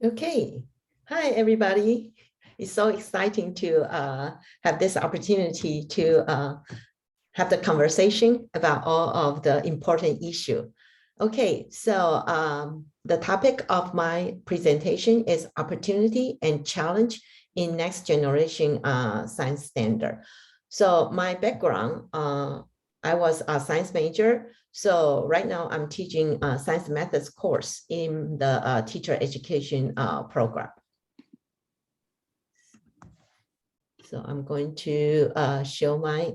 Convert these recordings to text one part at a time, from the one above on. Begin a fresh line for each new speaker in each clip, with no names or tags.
Okay. Hi, everybody. It's so exciting to have this opportunity to have the conversation about all of the important issue. Okay, so the topic of my presentation is opportunity and challenge in next generation science standard. So my background, I was a science major. So right now I'm teaching science methods course in the teacher education program. So I'm going to show my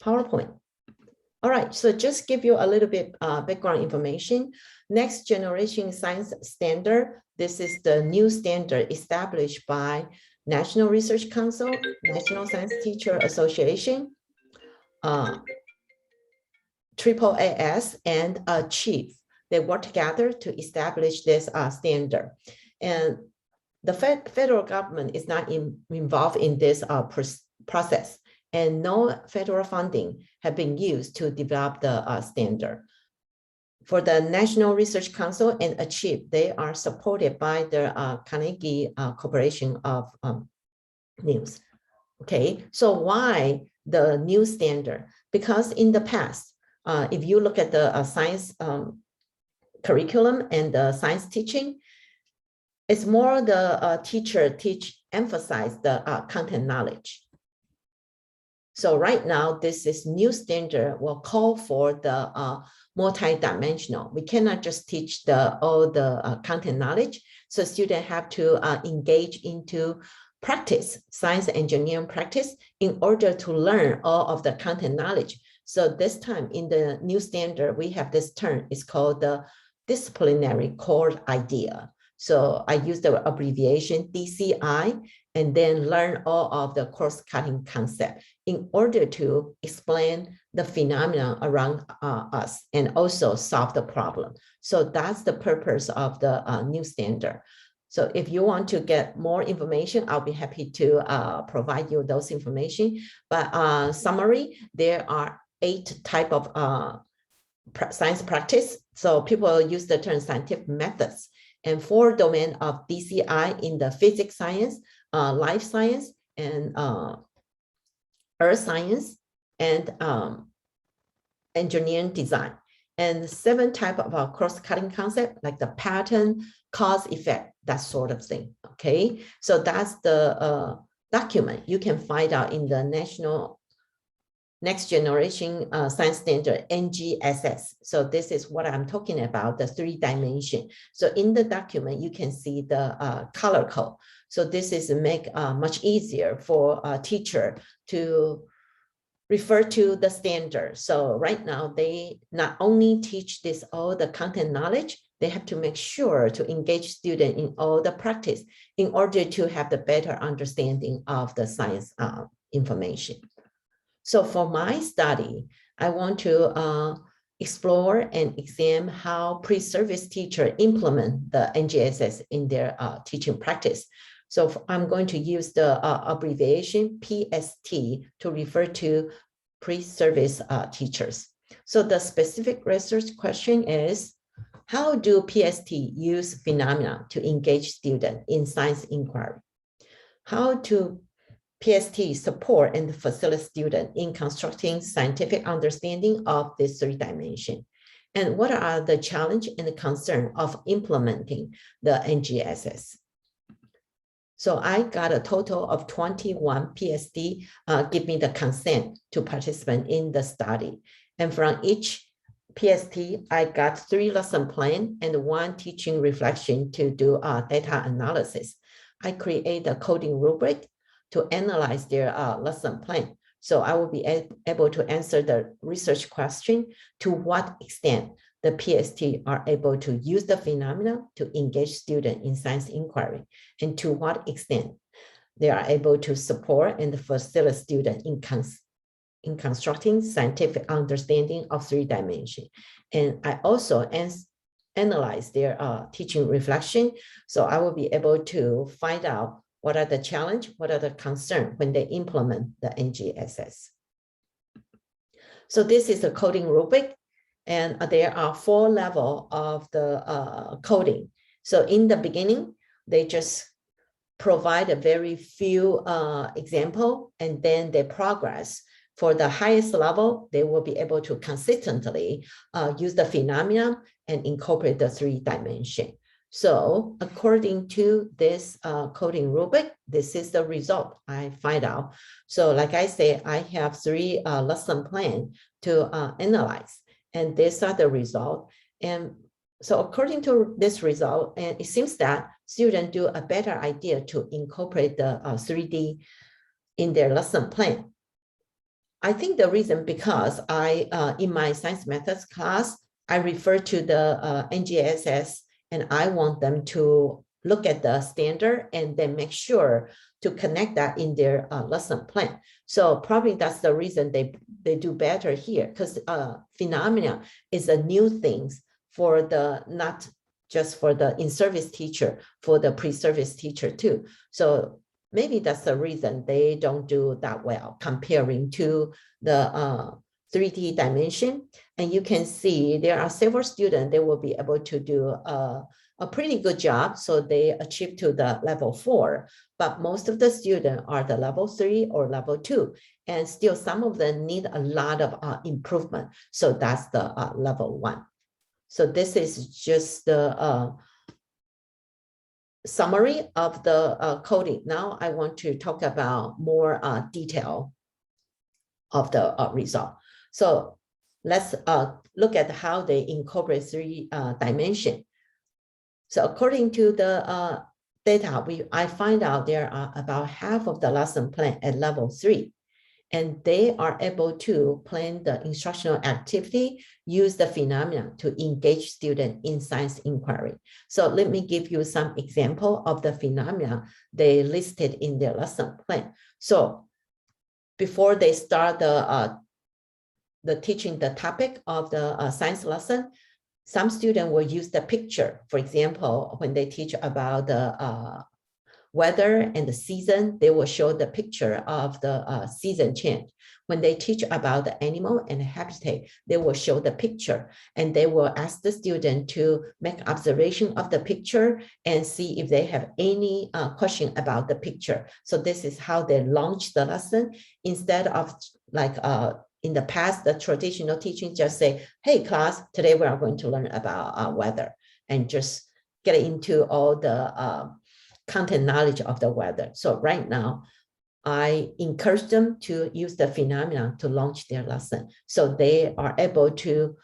PowerPoint. All right, so just give you a little bit background information. Next generation science standard. This is the new standard established by National Research Council, National Science Teacher Association, AAAS, and Chief. They work together to establish this standard. And the federal government is not involved in this process, and no federal funding have been used to develop the standard. For the National Research Council and ACHIEVE, they are supported by the Carnegie Corporation of News. Okay, so why the new standard? Because in the past, if you look at the science curriculum and the science teaching, it's more the teacher emphasize the content knowledge. So right now, this is new standard will call for the multidimensional. We cannot just teach all the content knowledge. So students have to engage into practice, science engineering practice, in order to learn all of the content knowledge. So this time in the new standard, we have this term, it's called the disciplinary core idea. So I use the abbreviation DCI, and then learn all of the cross-cutting concept in order to explain the phenomena around us and also solve the problem. So that's the purpose of the new standard. So if you want to get more information, I'll be happy to provide you those information. But summary, there are 8 types of science practice. So people use the term scientific methods, and 4 domains of DCI in the physics science, life science, and earth science, and engineering design, and 7 types of cross-cutting concept like the pattern, cause, effect, that sort of thing. Okay, so that's the document you can find out in the National Next Generation Science Standard, NGSS. So this is what I'm talking about, the 3-dimension. So in the document, you can see the color code. So this is make much easier for a teacher to refer to the standard. So right now, they not only teach this all the content knowledge, they have to make sure to engage students in all the practice in order to have the better understanding of the science information. So for my study, I want to explore and examine how pre-service teachers implement the NGSS in their teaching practice. So I'm going to use the abbreviation PST to refer to pre-service teachers. So the specific research question is, how do PST use phenomena to engage students in science inquiry? How do PST support and facilitate students in constructing scientific understanding of this 3-dimension? And what are the challenge and the concern of implementing the NGSS? So I got a total of 21 PST give me the consent to participate in the study. And from each PST, I got 3 lesson plan and 1 teaching reflection to do data analysis. I create a coding rubric to analyze their lesson plan. So I will be able to answer the research question, to what extent the PST are able to use the phenomena to engage students in science inquiry, and to what extent they are able to support and facilitate students in constructing scientific understanding of 3-dimension. And I also analyze their teaching reflection. So I will be able to find out what are the challenge, what are the concern when they implement the NGSS. So this is the coding rubric, and there are 4 levels of the coding. So in the beginning, they just provide a very few example, and then they progress. For the highest level, they will be able to consistently use the phenomena and incorporate the 3-dimension. So according to this coding rubric, this is the result I find out. So like I say, I have 3 lesson plan to analyze, and these are the result. And so according to this result, and it seems that students do a better idea to incorporate the 3D in their lesson plan. I think the reason because in my science methods class, I refer to the NGSS, and I want them to look at the standard and then make sure to connect that in their lesson plan. So probably that's the reason they do better here, because phenomena is a new thing for the, not just for the in-service teacher, for the pre-service teacher too. So maybe that's the reason they don't do that well comparing to the 3D dimension. And you can see there are several students, they will be able to do a pretty good job. So they achieve to the level 4, but most of the students are the level 3 or level 2. And still some of them need a lot of improvement. So that's the level 1. So this is just the summary of the coding. Now I want to talk about more detail of the result. So let's look at how they incorporate 3 dimension. So according to the data, I find out there are about half of the lesson plan at level 3. And they are able to plan the instructional activity, use the phenomena to engage students in science inquiry. So let me give you some example of the phenomena they listed in their lesson plan. So before they start the teaching the topic of the science lesson, some students will use the picture. For example, when they teach about the weather and the season, they will show the picture of the season change. When they teach about the animal and habitat, they will show the picture, and they will ask the student to make observation of the picture and see if they have any question about the picture. So this is how they launch the lesson, instead of like in the past, the traditional teaching just say, hey class, today we are going to learn about weather, and just get into all the content knowledge of the weather. So right now, I encourage them to use the phenomena to launch their lesson. So they are able to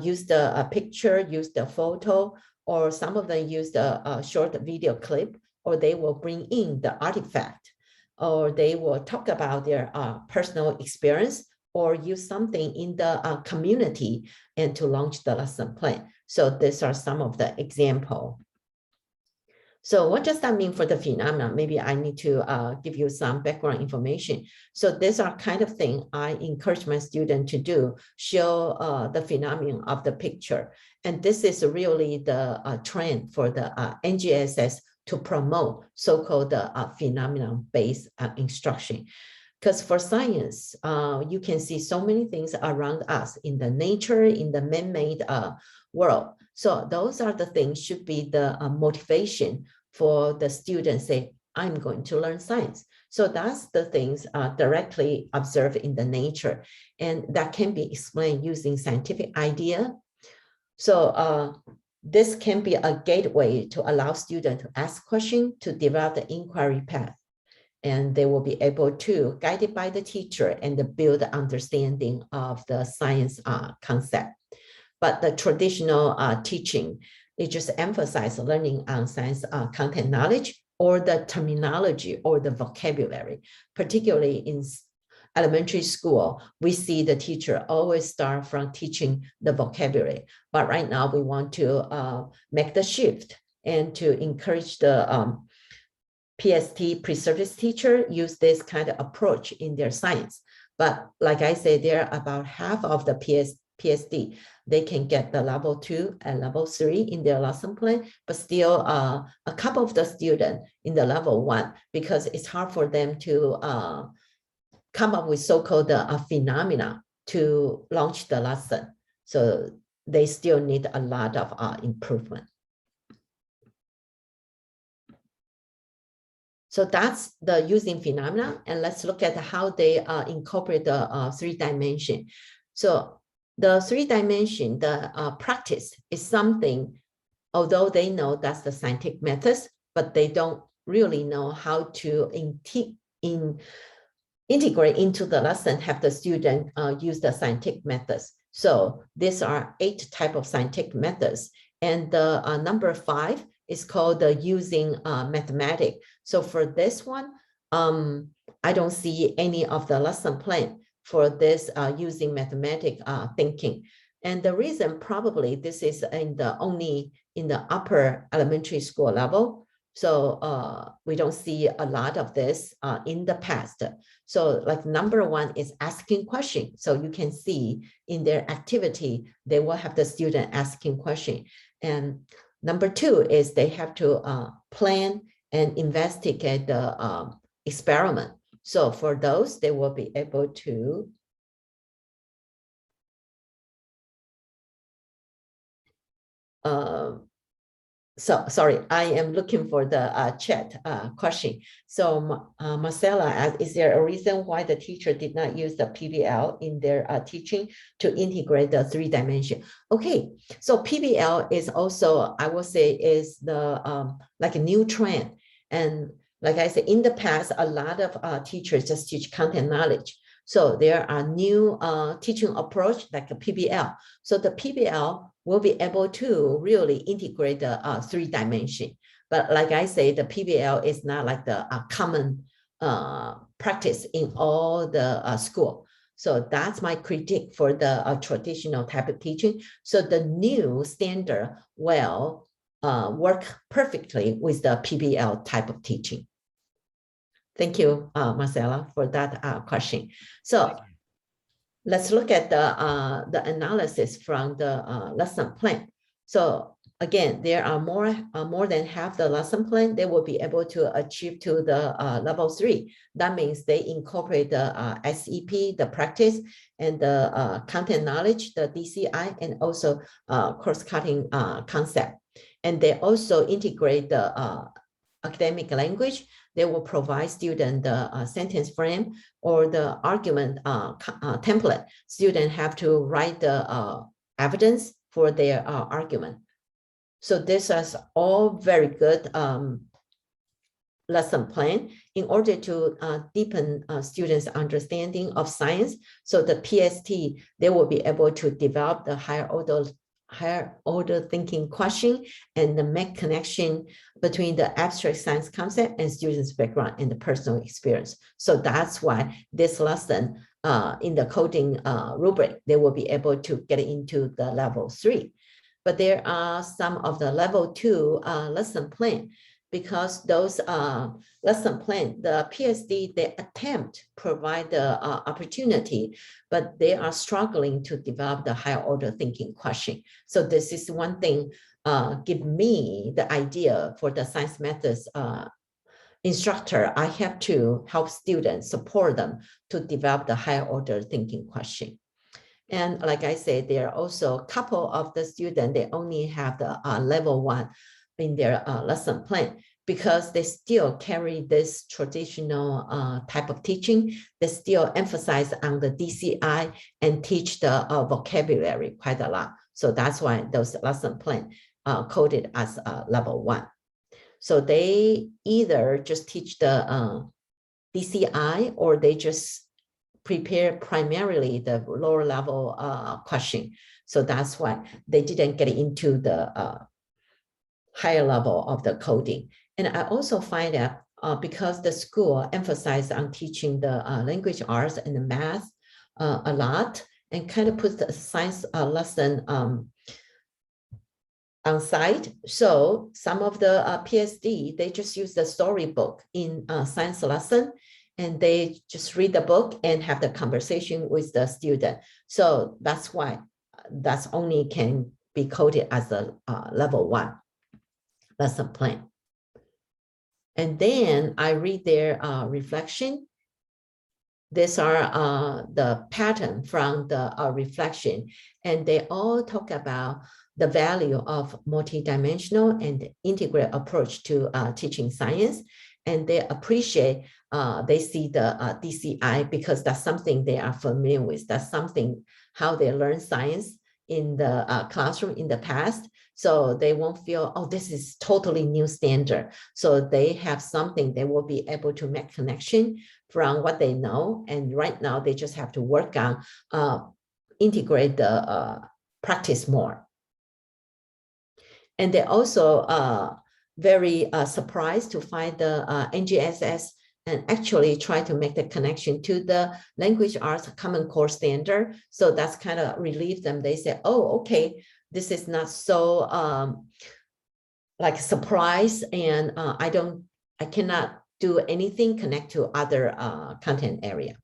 use the picture, use the photo, or some of them use the short video clip, or they will bring in the artifact, or they will talk about their personal experience, or use something in the community and to launch the lesson plan. So these are some of the examples. So what does that mean for the phenomena? Maybe I need to give you some background information. So these are kind of things I encourage my students to do, show the phenomenon of the picture. And this is really the trend for the NGSS to promote so-called phenomenon-based instruction. Because for science, you can see so many things around us in the nature, in the man-made world. So those are the things should be the motivation for the students say, I'm going to learn science. So that's the things directly observed in the nature, and that can be explained using scientific idea. So this can be a gateway to allow students to ask questions, to develop the inquiry path, and they will be able to, guided by the teacher, and build the understanding of the science concept. But the traditional teaching, it just emphasizes learning on science content knowledge, or the terminology or the vocabulary. Particularly in elementary school, we see the teacher always start from teaching the vocabulary. But right now we want to make the shift and to encourage the PST, pre-service teacher, use this kind of approach in their science. But like I said, there are about half of the PSD, they can get the level 2 and level 3 in their lesson plan, but still a couple of the students in the level 1, because it's hard for them to come up with so-called phenomena to launch the lesson. So they still need a lot of improvement. So that's the using phenomena. And let's look at how they incorporate the 3 dimension. So the 3 dimension, the practice is something, although they know that's the scientific methods, but they don't really know how to integrate into the lesson, have the student use the scientific methods. So these are 8 types of scientific methods. And the number 5 is called the using mathematics. So for this one, I don't see any of the lesson plan for this using mathematics thinking. And the reason probably this is only in the upper elementary school level. So we don't see a lot of this in the past. So like number 1 is asking questions. So you can see in their activity, they will have the student asking questions. And number 2 is they have to plan and investigate the experiment. So for those, they will be able to sorry, I am looking for the chat question. So Marcella, is there a reason why the teacher did not use the PBL in their teaching to integrate the 3 dimension? Okay, so PBL is also, I will say, is the like a new trend. And like I said, in the past, a lot of teachers just teach content knowledge. So there are new teaching approach like a PBL. So the PBL will be able to really integrate the 3 dimension. But like I say, the PBL is not like the common practice in all the school. So that's my critique for the traditional type of teaching. So the new standard will work perfectly with the PBL type of teaching. Thank you, Marcella, for that question. So let's look at the analysis from the lesson plan. So again, there are more than half the lesson plan they will be able to achieve to the level 3. That means they incorporate the SEP, the practice, and the content knowledge, the DCI, and also cross-cutting concept. And they also integrate the academic language. They will provide student the sentence frame or the argument template. Students have to write the evidence for their argument. So this is all very good lesson plan in order to deepen students' understanding of science. So the PST, they will be able to develop the higher order thinking question and the make connection between the abstract science concept and students' background and the personal experience. So that's why this lesson in the coding rubric, they will be able to get into the level 3. But there are some of the level 2 lesson plan, because those lesson plan, the PSD, they attempt provide the opportunity, but they are struggling to develop the higher order thinking question. So this is one thing give me the idea for the science methods instructor. I have to help students, support them to develop the higher order thinking question. And like I said, there are also a couple of the students, they only have the level 1 in their lesson plan, because they still carry this traditional type of teaching. They still emphasize on the DCI and teach the vocabulary quite a lot. So that's why those lesson plan coded as level 1. So they either just teach the DCI, or they just prepare primarily the lower level question. So that's why they didn't get into the higher level of the coding. And I also find that because the school emphasized on teaching the language arts and the math a lot, and kind of put the science lesson on site. So some of the PSD, they just use the storybook in science lesson, and they just read the book and have the conversation with the student. So that's why that's only can be coded as a level 1 lesson plan. And then I read their reflection. These are the pattern from the reflection, and they all talk about the value of multidimensional and integrated approach to teaching science. and they appreciate, they see the DCI because that's something they are familiar with. That's something how they learn science in the classroom in the past. So they won't feel, oh, this is totally new standard. So they have something they will be able to make connection from what they know. And right now they just have to work on integrate the practice more. And they also very surprised to find the NGSS and actually try to make the connection to the language arts common core standard. So that's kind of relieved them. They say, oh, okay, this is not so like surprise, and I cannot do anything connect to other content area.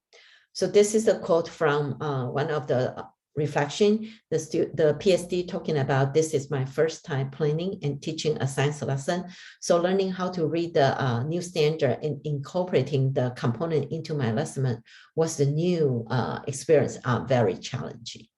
So this is a quote from one of the reflection, the PST talking about, this is my first time planning and teaching a science lesson. So learning how to read the new standard and incorporating the component into my lesson was the new experience, very challenging.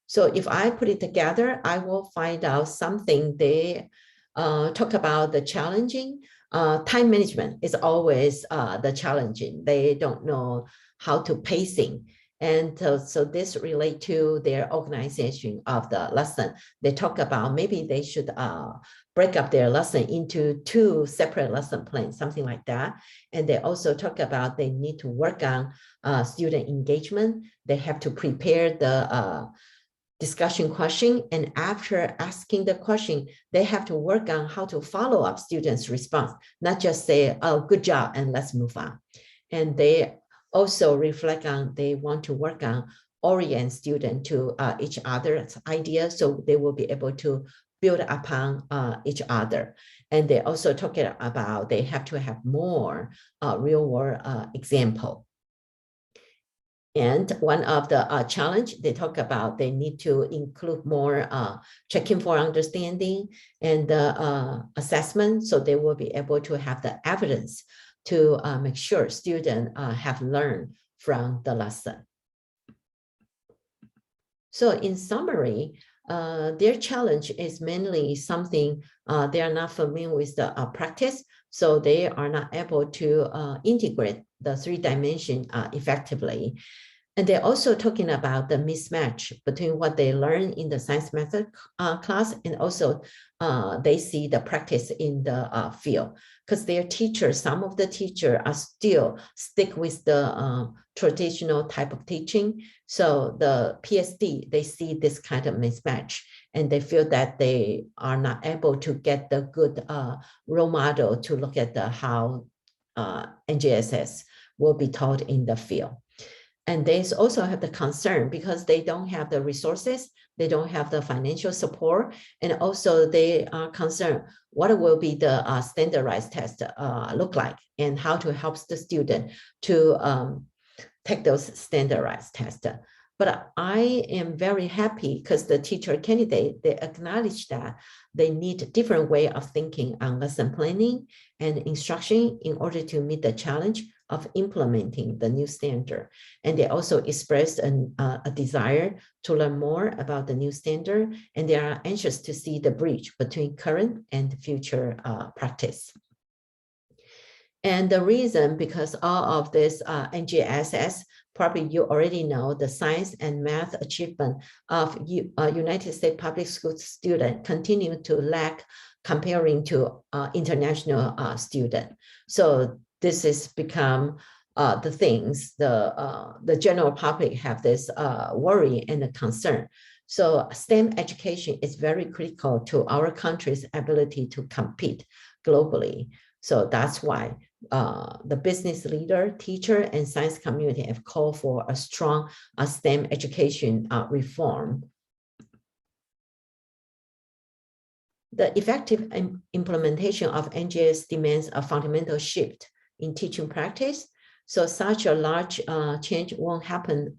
So if I put it together, I will find out something they talk about the challenging. Time management is always the challenging. They don't know how to pacing. And so this relate to their organization of the lesson. They talk about maybe they should break up their lesson into 2 separate lesson plans, something like that. And they also talk about they need to work on student engagement. They have to prepare the discussion question, and after asking the question, they have to work on how to follow up students' response, not just say, oh, good job, and let's move on. And they also reflect on, they want to work on orient students to each other's ideas, so they will be able to build upon each other. And they also talk about they have to have more real world example. And one of the challenge they talk about, they need to include more checking for understanding and assessment, so they will be able to have the evidence to make sure students have learned from the lesson. So in summary, their challenge is mainly something they are not familiar with the practice, so they are not able to integrate the 3-dimension effectively. And they're also talking about the mismatch between what they learn in the science method class, and also they see the practice in the field, because their teachers, some of the teachers are still stick with the traditional type of teaching. So the PSD, they see this kind of mismatch, and they feel that they are not able to get the good role model to look at the how NGSS will be taught in the field. And they also have the concern because they don't have the resources, they don't have the financial support, and also they are concerned what will be the standardized test look like, and how to help the student to take those standardized tests. But I am very happy because the teacher candidate, they acknowledge that they need a different way of thinking on lesson planning and instruction in order to meet the challenge of implementing the new standard. And they also expressed a desire to learn more about the new standard, and they are anxious to see the bridge between current and future practice. And the reason, because all of this NGSS, probably you already know, the science and math achievement of United States public school students continue to lack comparing to international students. So this has become the things the general public have this worry and a concern. So STEM education is very critical to our country's ability to compete globally. So that's why the business leader, teacher, and science community have called for a strong STEM education reform. The effective implementation of NGSS demands a fundamental shift in teaching practice. So such a large change won't happen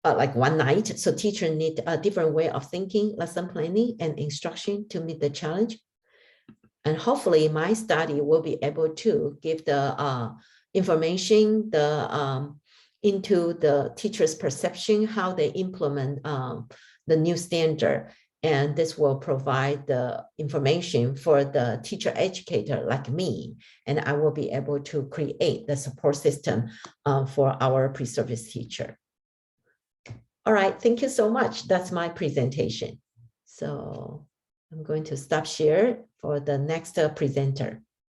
like one night. So teachers need a different way of thinking, lesson planning, and instruction to meet the challenge. And hopefully my study will be able to give the information into the teacher's perception, how they implement the new standard. And this will provide the information for the teacher educator like me, and I will be able to create the support system for our pre-service teacher. All right, thank you so much. That's my presentation. So I'm going to stop share for the next presenter.